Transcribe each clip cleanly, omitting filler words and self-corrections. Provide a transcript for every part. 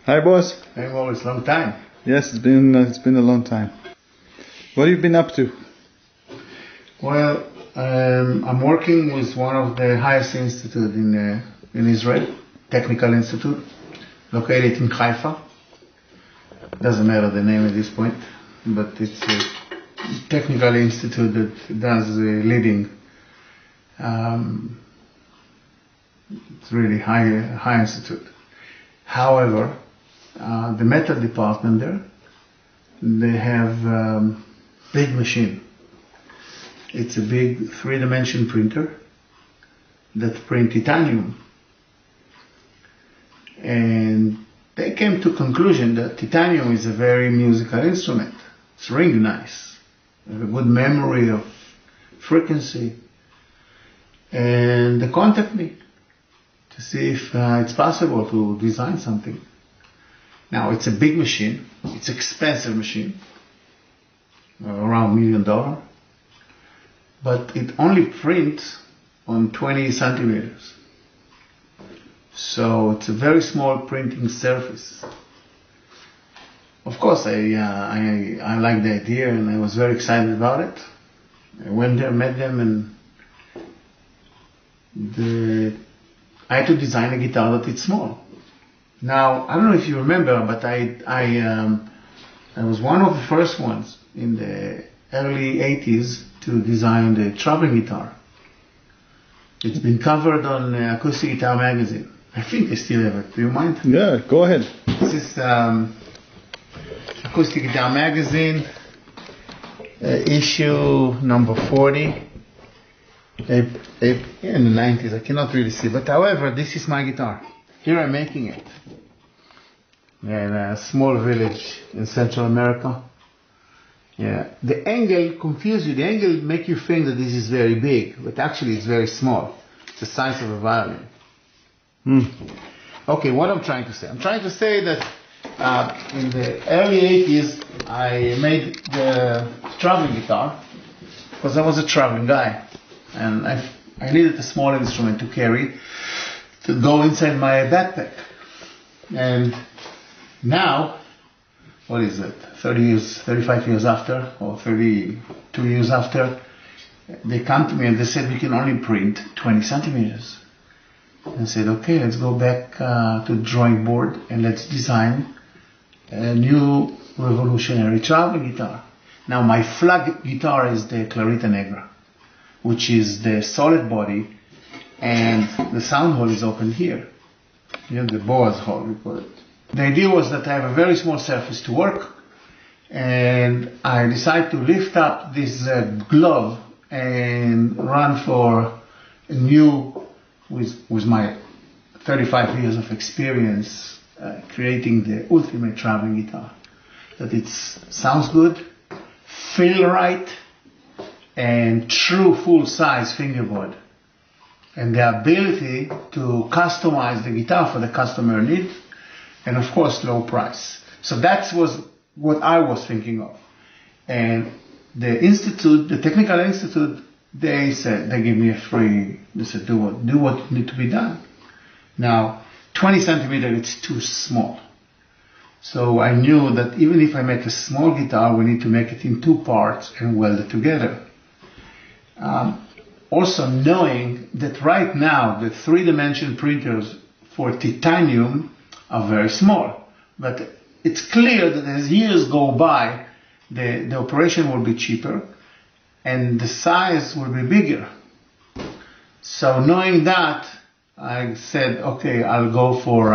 Hi, boss. Hey, well, it's a long time. Yes, it's been a long time. What have you been up to? Well, I'm working with one of the highest institutes in Israel, Technical Institute, located in Haifa. Doesn't matter the name at this point, but it's a technical institute that does leading. It's really high institute. However, the metal department there, they have big machine. It's a big three-dimension printer that print titanium. And they came to conclusion that titanium is a very musical instrument. It's really nice. They have a good memory of frequency. And they contact me to see if it's possible to design something. Now, it's a big machine. It's an expensive machine, around $1 million. But it only prints on 20 centimeters. So it's a very small printing surface. Of course, I liked the idea and I was very excited about it. I went there, met them, and I had to design a guitar that is small. Now, I don't know if you remember, but I was one of the first ones in the early 80s to design the traveling guitar. It's been covered on Acoustic Guitar magazine. I think they still have it. Do you mind? Yeah, go ahead. This is Acoustic Guitar magazine, issue number 40. In the 90s, I cannot really see, but however, this is my guitar. Here I'm making it in a small village in Central America. Yeah, the angle confuse you. The angle make you think that this is very big, but actually it's very small. It's the size of a violin. Okay, what I'm trying to say? I'm trying to say that in the early 80s, I made the traveling guitar because I was a traveling guy. And I needed a small instrument to carry, to go inside my backpack. And now, what is it, 35 years after, or 32 years after, they come to me and they said, we can only print 20 centimeters. And I said, okay, let's go back to the drawing board and let's design a new revolutionary traveling guitar. Now, my flag guitar is the Clarita Negra, which is the solid body, and the sound hole is open here. You know, the Boaz hole, we call it. The idea was that I have a very small surface to work, and I decided to lift up this glove and run for a new, with my 35 years of experience, creating the ultimate traveling guitar. That it sounds good, feel right, and true full-size fingerboard, and the ability to customize the guitar for the customer need, and of course low price. So that was what I was thinking of. And the institute, the technical institute, they said, they gave me a free, they said, do what need to be done. Now, 20 centimeters, it's too small. So I knew that even if I make a small guitar, we need to make it in two parts and weld it together. Also knowing that right now the three-dimension printers for titanium are very small, but it's clear that as years go by, the operation will be cheaper and the size will be bigger. So knowing that, I said, okay, I'll go for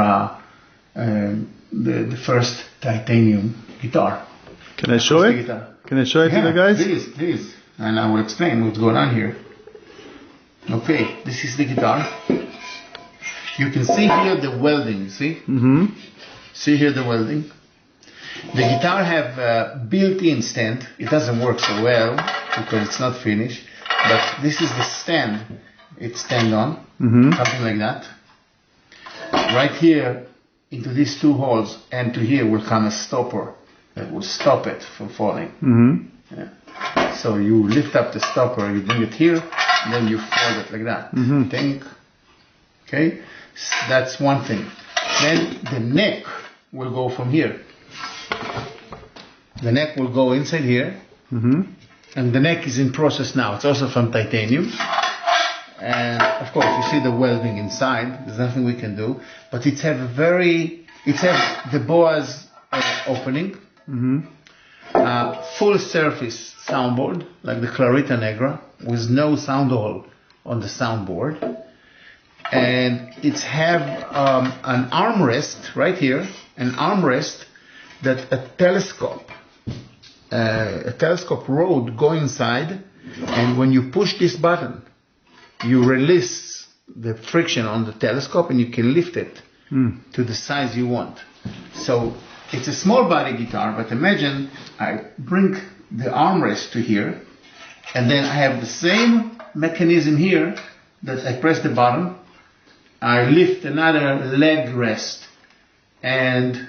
the first titanium guitar. Can I show it? Guitar. Can I show it to the guys? Please. And I will explain what's going on here. Okay, this is the guitar. You can see here the welding, see? Mm-hmm. See here the welding. The guitar have a built-in stand. It doesn't work so well because it's not finished. But this is the stand. It's stand on, something like that. Right here, into these two holes, and to here will come a stopper that will stop it from falling. Yeah. So you lift up the stopper, you bring it here, and then you fold it like that. Think. Okay? So that's one thing. Then the neck will go from here. The neck will go inside here. And the neck is in process now. It's also from titanium. And of course, you see the welding inside. There's nothing we can do. But it's have the Boaz opening. Full surface soundboard, like the Clarita Negra, with no sound hole on the soundboard. And it's have an armrest right here, an armrest that a telescope rod go inside, and when you push this button, you release the friction on the telescope and you can lift it to the size you want. So it's a small body guitar, but imagine I bring the armrest to here, and then I have the same mechanism here that I press the button, I lift another leg rest and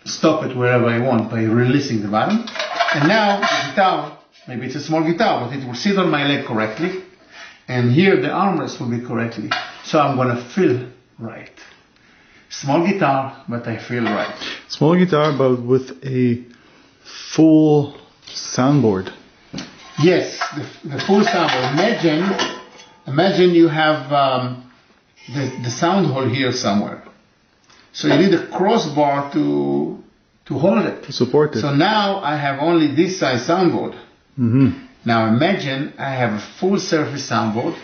stop it wherever I want by releasing the button. And now the guitar, maybe it's a small guitar, but it will sit on my leg correctly. And here the armrest will be correctly. So I'm going to feel right. Small guitar, but I feel right. Small guitar, but with a full soundboard. Yes, the full soundboard. Imagine you have the sound hole here somewhere. So you need a crossbar to hold it. To support it. So now I have only this size soundboard. Now imagine I have a full surface soundboard,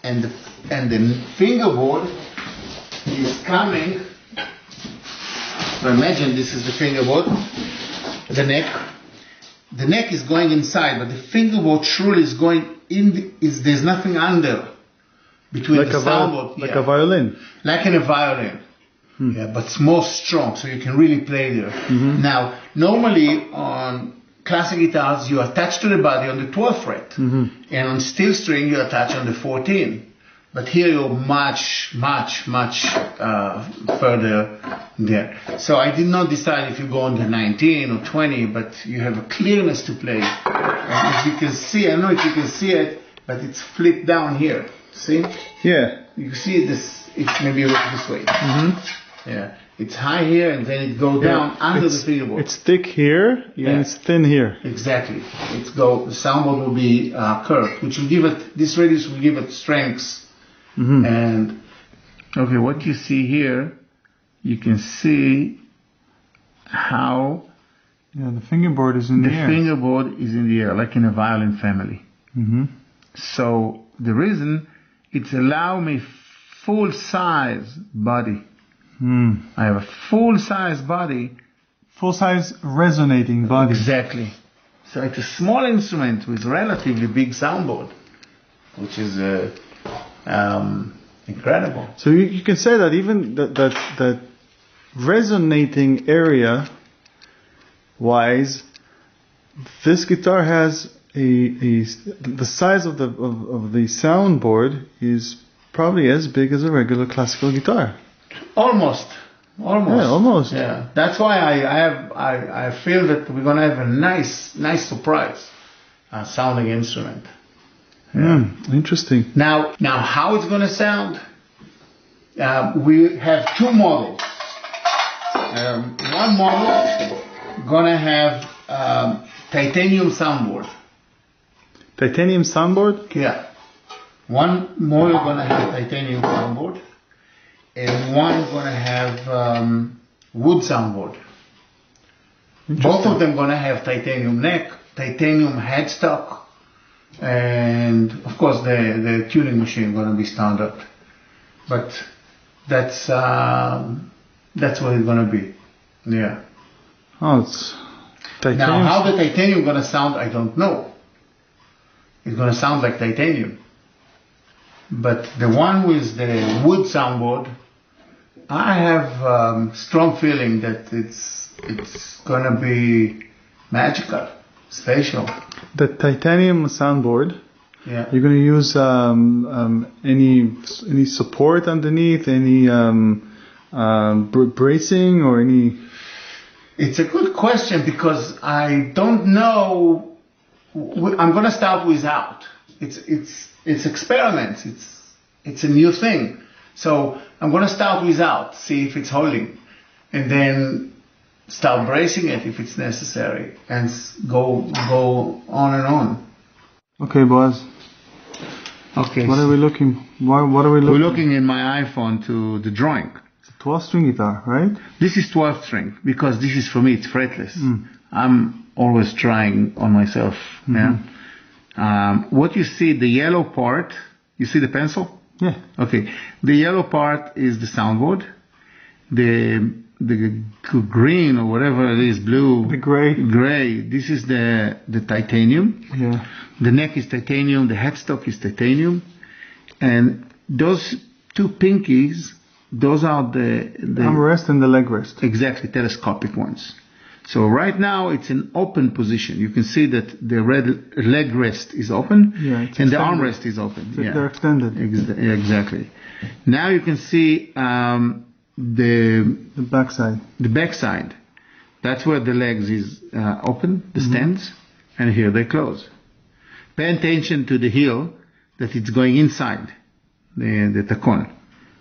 and the fingerboard is coming. So imagine this is the fingerboard, the neck. The neck is going inside, but the fingerboard truly is going in. There's nothing under between like the soundboard. Like a violin. Like in a violin. Yeah, but it's more strong, so you can really play there. Now, normally on classic guitars, you attach to the body on the 12th fret, and on steel string, you attach on the 14th. But here you're much further there. So I did not decide if you go on the 19 or 20, but you have a clearness to play. And as you can see, I don't know if you can see it, but it's flipped down here. See? Yeah. You can see this. It's maybe look this way. Yeah, it's high here and then it goes down under the fingerboard. It's thick here and it's thin here. Exactly. The soundboard will be curved, which will give it, this radius will give it strength. And okay, what you see here, you can see how the fingerboard is in the air. The fingerboard is in the air, like in a violin family. So the reason it's allow me full size body. I have a full-size body. Full-size resonating body. Exactly. So it's a small instrument with relatively big soundboard, which is incredible. So you can say that even that resonating area wise, this guitar has the size of the soundboard is probably as big as a regular classical guitar. Almost. Yeah, almost. Yeah. That's why I feel that we're gonna have a nice surprise sounding instrument. Interesting. Now how it's gonna sound? We have two models. One model gonna have titanium soundboard. Titanium soundboard? Yeah. One model gonna have titanium soundboard. And one going to have wood soundboard. Both of them going to have titanium neck, titanium headstock, and of course the tuning machine going to be standard. But that's what it's going to be. Yeah. Oh, it's titanium. Now how the titanium going to sound, I don't know. It's going to sound like titanium. But the one with the wood soundboard, I have strong feeling that it's gonna be magical, special. The titanium soundboard. Yeah. You're gonna use any support underneath, any bracing or any. It's a good question because I don't know. I'm gonna start without. It's experiments. It's a new thing. So I'm going to start without, see if it's holding. and then start bracing it if it's necessary, and go on and on. Okay, Boaz. Okay. What are we looking? What are we looking? We're looking in my iPhone to the drawing. It's a 12-string guitar, right? This is 12 string because this is, for me, it's fretless. Mm. I'm always trying on myself. Mm-hmm. Yeah. What you see, the yellow part, you see the pencil? Yeah. Okay. The yellow part is the soundboard. The green or whatever it is, blue. The gray. This is the titanium. Yeah. The neck is titanium. The headstock is titanium. And those two pinkies, those are the armrest and the leg rest. Exactly, telescopic ones. So right now it's in open position. You can see that the red leg rest is open, and the armrest is open. They're extended. Exactly. Now you can see the backside. The backside. That's where the legs is open, the stands, and here they close. Pay attention to the heel that it's going inside, the tacon.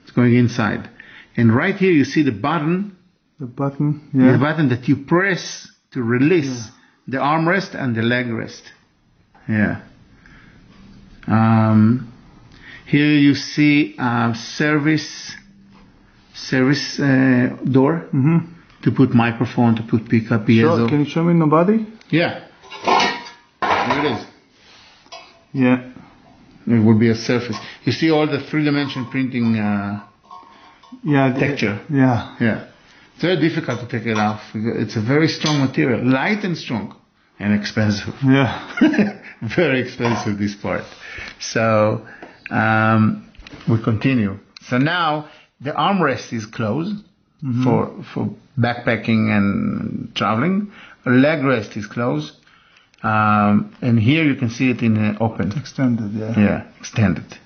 It's going inside. And right here you see the button. The button, yeah. The button that you press to release the armrest and the leg rest. Yeah. Here you see service door to put microphone, to put pickup, piezo. Sure. Can you show me the body? Yeah. Here it is. Yeah. It will be a surface. You see all the three-dimension printing texture. Yeah. Yeah. It's very difficult to take it off. It's a very strong material, light and strong, and expensive. Yeah. Very expensive, this part. So we continue. So now the armrest is closed for backpacking and traveling. Leg rest is closed. And here you can see it in open. Extended, yeah. Yeah, extended.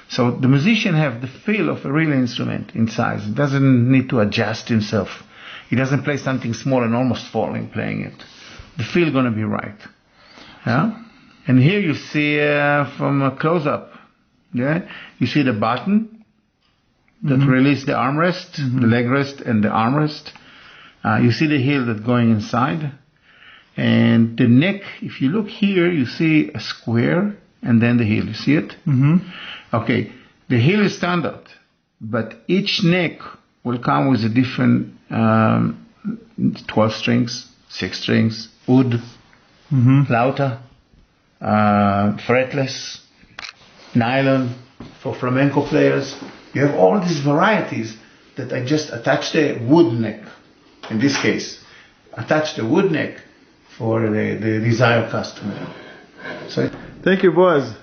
So the musician have the feel of a real instrument in size. He doesn't need to adjust himself. He doesn't play something small and almost falling playing it. The feel gonna be right. Yeah? And here you see from a close-up, yeah, you see the button that release the armrest, the leg rest, and the armrest. You see the heel that's going inside. And the neck, if you look here, you see a square and then the heel. You see it? Okay, the heel is standard, but each neck will come with a different 12 strings, 6 strings, wood, flauta, fretless, nylon for flamenco players. You have all these varieties that I just attach the wood neck, in this case. Attach the wood neck for the desired customer. So, thank you, Boaz.